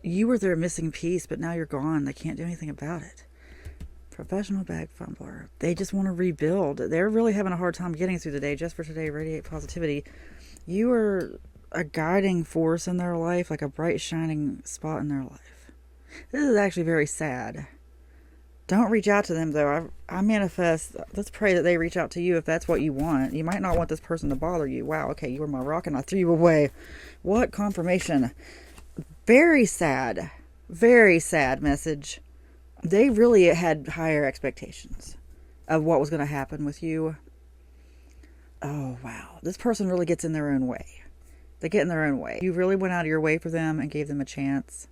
You were their missing piece, but now you're gone. They can't do anything about it. Professional bag fumbler. They just want to rebuild. They're really having a hard time getting through the day. Just for today, radiate positivity. You are a guiding force in their life, like a bright, shining spot in their life. This is actually very sad. Don't reach out to them, though. I manifest, let's pray that they reach out to you if that's what you want. You might not want this person to bother you. Wow, okay, you were my rock and I threw you away. What confirmation. Very sad message. They really had higher expectations of what was going to happen with you. Oh, wow. This person really gets in their own way. They get in their own way. You really went out of your way for them and gave them a chance,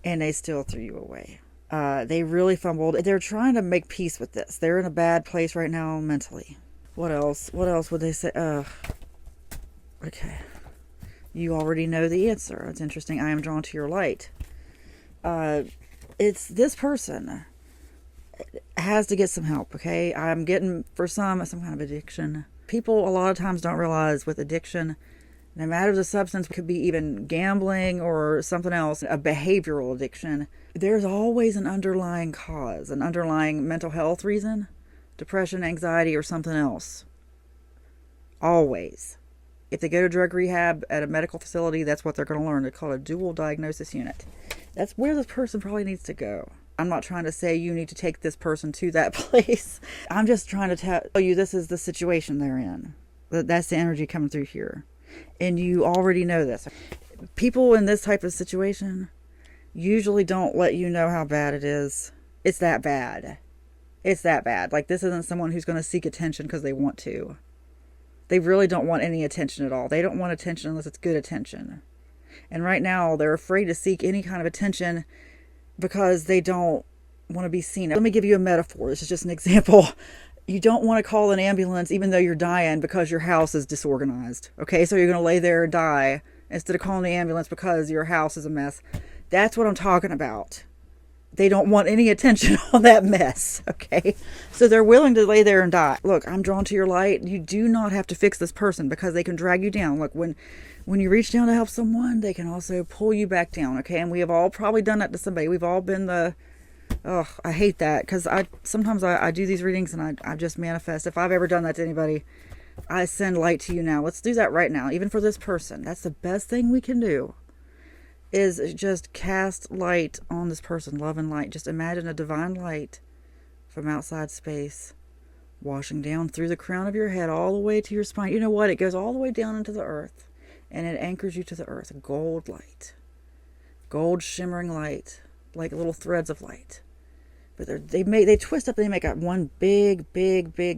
and they still threw you away. They really fumbled. They're trying to make peace with this. They're in a bad place right now mentally. What else? What else would they say? Okay. You already know the answer. It's interesting. I am drawn to your light. It's this person has to get some help, okay? I'm getting, for some kind of addiction. People a lot of times don't realize with addiction, no matter the substance, it could be even gambling or something else, a behavioral addiction. There's always an underlying cause, an underlying mental health reason, depression, anxiety, or something else. Always. If they go to drug rehab at a medical facility, that's what they're going to learn. They're called a dual diagnosis unit. That's where this person probably needs to go. I'm not trying to say you need to take this person to that place. I'm just trying to tell you this is the situation they're in. That's the energy coming through here. And you already know this. People in this type of situation usually don't let you know how bad it is. It's that bad. It's that bad. Like, this isn't someone who's going to seek attention because they want to. They really don't want any attention at all. They don't want attention unless it's good attention. And right now, they're afraid to seek any kind of attention because they don't want to be seen. Let me give you a metaphor. This is just an example. You don't want to call an ambulance even though you're dying because your house is disorganized. Okay, so you're going to lay there and die instead of calling the ambulance because your house is a mess. That's what I'm talking about. They don't want any attention on that mess, okay? So they're willing to lay there and die. Look, I'm drawn to your light. You do not have to fix this person because they can drag you down. Look, when you reach down to help someone, they can also pull you back down, okay? And we have all probably done that to somebody. We've all been I hate that because sometimes I do these readings and I just manifest. If I've ever done that to anybody, I send light to you now. Let's do that right now, even for this person. That's the best thing we can do. Is just cast light on this person, love and light. Just imagine a divine light from outside space washing down through the crown of your head all the way to your spine. You know what? It goes all the way down into the earth and it anchors you to the earth. A gold light. Gold shimmering light. Like little threads of light. But they twist up and they make a one big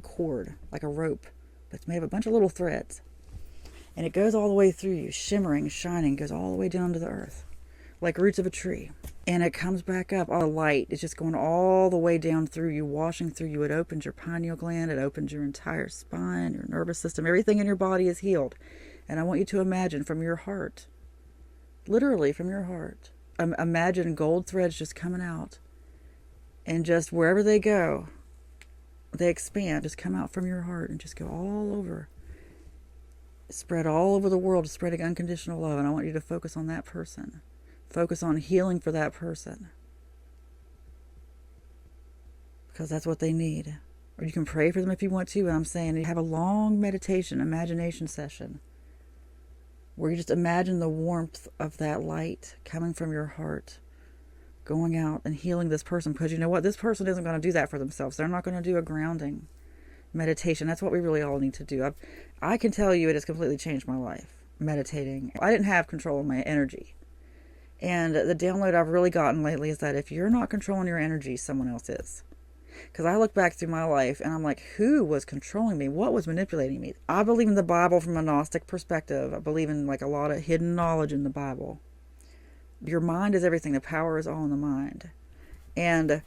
cord. Like a rope. But it's made of a bunch of little threads. And it goes all the way through you, shimmering, shining, goes all the way down to the earth, like roots of a tree. And it comes back up. All the light is just going all the way down through you, washing through you. It opens your pineal gland. It opens your entire spine, your nervous system. Everything in your body is healed. And I want you to imagine from your heart, literally from your heart, imagine gold threads just coming out. And just wherever they go, they expand. Just come out from your heart and just go all over. Spread all over the world, spreading unconditional love. And I want you to focus on that person. Focus on healing for that person. Because that's what they need. Or you can pray for them if you want to. But I'm saying have a long meditation, imagination session. Where you just imagine the warmth of that light coming from your heart. Going out and healing this person. Because you know what? This person isn't going to do that for themselves. They're not going to do a grounding meditation. That's what we really all need to do. I can tell you it has completely changed my life, meditating. I didn't have control of my energy. And the download I've really gotten lately is that if you're not controlling your energy, someone else is. Because I look back through my life and I'm like, who was controlling me? What was manipulating me? I believe in the Bible from a Gnostic perspective. I believe in like a lot of hidden knowledge in the Bible. Your mind is everything. The power is all in the mind. And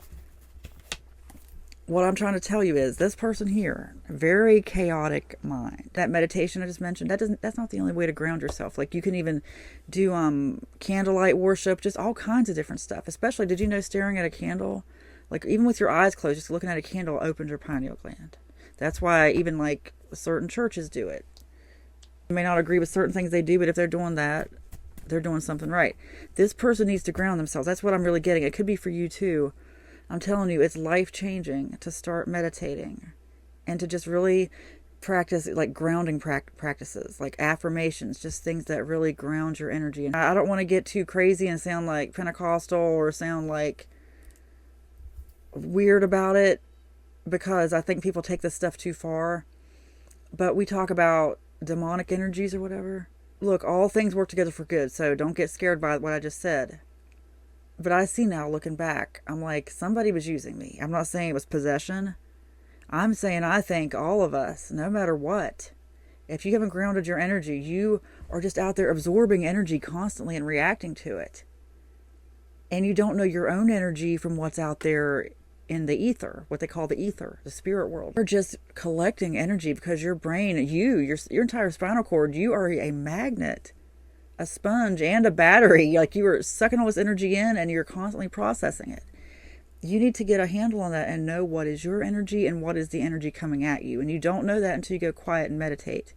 what I'm trying to tell you is this person here, very chaotic mind. That meditation I just mentioned, that's not the only way to ground yourself. Like you can even do candlelight worship, just all kinds of different stuff. Especially, did you know staring at a candle, like even with your eyes closed, just looking at a candle opens your pineal gland. That's why even like certain churches do it. You may not agree with certain things they do, but if they're doing that, they're doing something right. This person needs to ground themselves. That's what I'm really getting. It could be for you too. I'm telling you, it's life-changing to start meditating and to just really practice like grounding practices, like affirmations, just things that really ground your energy. And I don't want to get too crazy and sound like Pentecostal or sound like weird about it, because I think people take this stuff too far. But we talk about demonic energies or whatever. Look, all things work together for good, so don't get scared by what I just said. But I see now, looking back, I'm like, somebody was using me. I'm not saying it was possession. I'm saying I think all of us, no matter what, if you haven't grounded your energy, you are just out there absorbing energy constantly and reacting to it. And you don't know your own energy from what's out there in the ether, what they call the ether, the spirit world. You're just collecting energy because your brain, your entire spinal cord, you are a magnet, a sponge, and a battery. Like, you are sucking all this energy in and you're constantly processing it. You need to get a handle on that and know what is your energy and what is the energy coming at you. And you don't know that until you go quiet and meditate.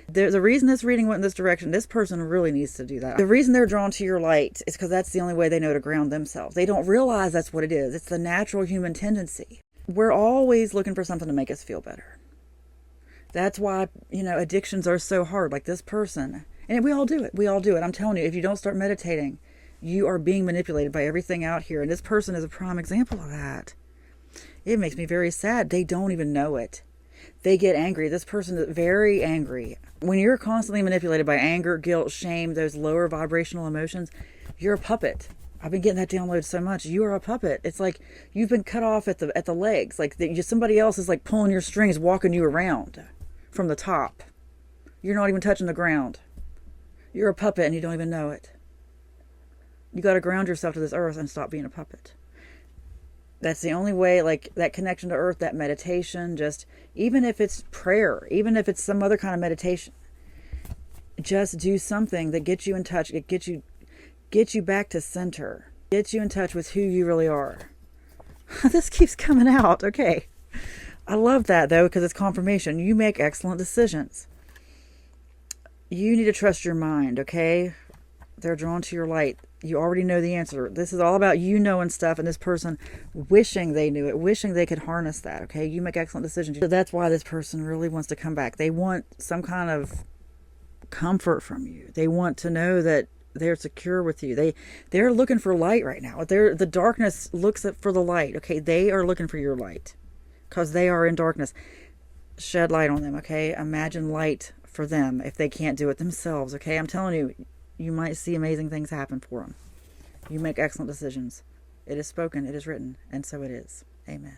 The reason this reading went in this direction, this person really needs to do that. The reason they're drawn to your light is because that's the only way they know to ground themselves. They don't realize that's what it is. It's the natural human tendency. We're always looking for something to make us feel better. That's why, addictions are so hard. Like this person. And we all do it. We all do it. I'm telling you, if you don't start meditating, you are being manipulated by everything out here. And this person is a prime example of that. It makes me very sad. They don't even know it. They get angry. This person is very angry. When you're constantly manipulated by anger, guilt, shame, those lower vibrational emotions, you're a puppet. I've been getting that download so much. You are a puppet. It's like you've been cut off at the legs. Like somebody else is like pulling your strings, walking you around from the top. You're not even touching the ground. You're a puppet and you don't even know it. You got to ground yourself to this earth and stop being a puppet. That's the only way, like that connection to earth, that meditation, just even if it's prayer, even if it's some other kind of meditation, just do something that gets you in touch. It gets you back to center, gets you in touch with who you really are. This keeps coming out. Okay. I love that though, because it's confirmation. You make excellent decisions. You need to trust your mind. Okay. They're drawn to your light. You already know the answer. This is all about you knowing stuff and this person wishing they knew it, wishing they could harness that, okay? You make excellent decisions. So that's why this person really wants to come back. They want some kind of comfort from you. They want to know that they're secure with you. They're looking for light right now. The darkness looks for the light, okay? They are looking for your light because they are in darkness. Shed light on them, okay? Imagine light for them if they can't do it themselves, okay? I'm telling you, you might see amazing things happen for them. You make excellent decisions. It is spoken, it is written, and so it is. Amen.